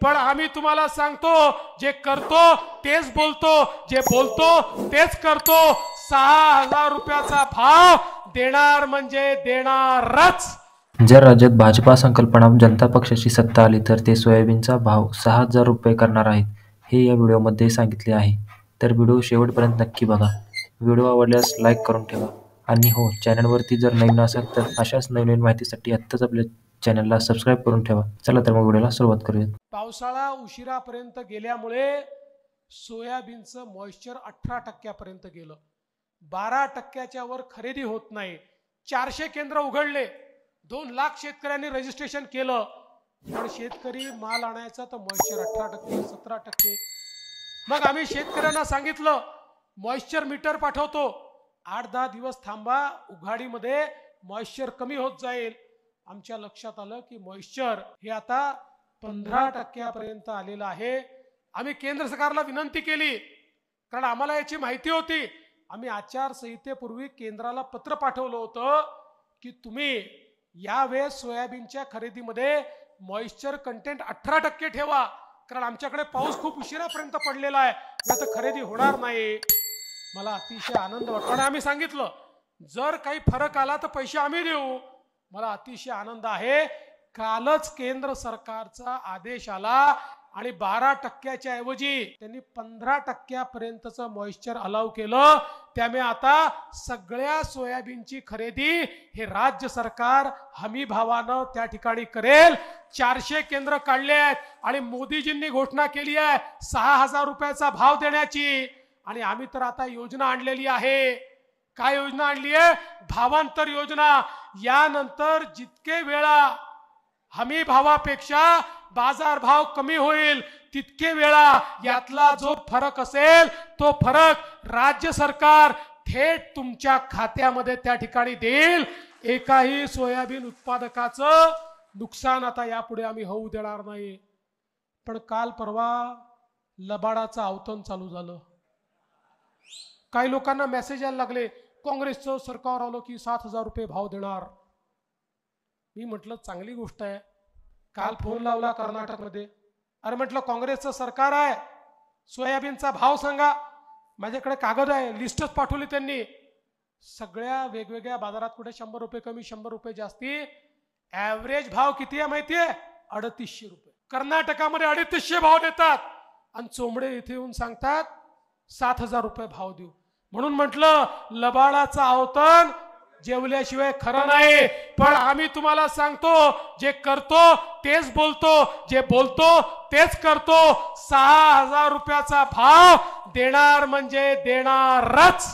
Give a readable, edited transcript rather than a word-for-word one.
पण आम्ही तुम्हाला सांगतो जे करतो तेच बोलतो, जे बोलतो तेच करतो। 6000 रुपयाचा भाव देणार म्हणजे देणारच। जर राज्यात भाजपा संकल्पना जनता पक्षाची सत्ता आली तर ते सोयाबीनचा भाव 6000 रुपये करणार आहेत, हे या व्हिडिओमध्ये सांगितले आहे। तर व्हिडिओ शेवटपर्यंत नक्की बघा। व्हिडिओ आवडल्यास लाईक करून ठेवा आणि हो, चॅनलवरती जर नवीन असाल तर अशाच नवीन माहितीसाठी आत्ताच आपल्या चॅनलला सबस्क्राईब करून ठेवा। चला तर मग व्हिडिओला सुरुवात करूयात। पावसाळा उशिरापर्यंत गेल्यामुळे सोयाबीनचं मॉइश्चर 18% पर्यंत गेलं। 12% वर खरेदी होत नाही। 400 केंद्र उघडले, 2 लाख शेतकऱ्यांनी रजिस्ट्रेशन केलं, पण शेतकरी माल आणायचा तर मॉइश्चर 18%, 17%। मग आम्ही शेतकऱ्यांना सांगितलं मॉइश्चर मीटर पाठवतो, 8-10 दिवस थांबा, उघाडीमध्ये मॉइश्चर कमी होत जाईल। आमच्या लक्षात आलं की मॉइश्चर हे आता 15% पर्यंत आलेलं आहे। आम्ही केंद्र सरकारला विनंती केली, कारण आम्हाला याची माहिती होती। आम्ही आचारसंहितेपूर्वी केंद्राला पत्र पाठवलं होतं की तुम्ही यावेळेस सोयाबीनच्या खरेदीमध्ये मॉइश्चर कंटेंट 18% ठेवा, कारण आमच्याकडे पाऊस खूप उशिरापर्यंत पडलेला आहे, आता खरेदी होणार नाही। मला अतिशय आनंद वाटतो आणि आम्ही सांगितलं जर काही फरक आला तर पैसे आम्ही देऊ। मला अतिशय आनंद आहे, कालच केंद्र सरकारचा आदेश आला आणि 12% ऐवजी त्यांनी 15% पर्यंतचं मॉइश्चर अलाउ केलं। त्यामुळे आता सगळ्या सोयाबीनची खरेदी हे राज्य सरकार हमी भावानं त्या ठिकाणी करेल। 400 केंद्र काढले आहेत आणि मोदीजींनी घोषणा केली आहे 6000 रुपयाचा भाव देण्याची। आणि आम्ही तर आता योजना आणलेली आहे। काय योजना आणली आहे? भावांतर योजना। यानंतर जितके वेळा हमी भावापेक्षा बाजार भाव कमी होईल तितके वेळा यातला जो फरक असेल तो फरक राज्य सरकार थेट तुमच्या खात्यामध्ये त्या ठिकाणी देईल। एकाही सोयाबीन उत्पादकाचं नुकसान आता यापुढे आम्ही होऊ देणार नाही। पण काल परवा लबाडाचं आवतन चालू झालं। काही लोकांना मेसेज यायला लागले काँग्रेसचं सरकार आलं की 7000 रुपये भाव देणार। मी म्हटलं चांगली गोष्ट आहे। काल फोन लावला कर्नाटकमध्ये, अरे म्हटलं काँग्रेसचं सरकार आहे, सोयाबीनचा भाव सांगा। माझ्याकडे कागद आहे, लिस्टच पाठवली त्यांनी। सगळ्या वेगवेगळ्या बाजारात कुठे 100 रुपये कमी, 100 रुपये जास्ती। ॲव्हरेज भाव किती आहे माहिती आहे? 3800 रुपये। कर्नाटकामध्ये 3800 भाव देतात आणि चोंबडे इथे येऊन सांगतात 7000 रुपये भाव देऊ। म्हणून म्हटलं लबाडाचं आवतन जेवल्याशिवाय खरं नाही। पण आम्ही तुम्हाला सांगतो जे करतो तेच बोलतो, जे बोलतो तेच करतो। 6000 रुपयाचा भाव देणार म्हणजे देणारच।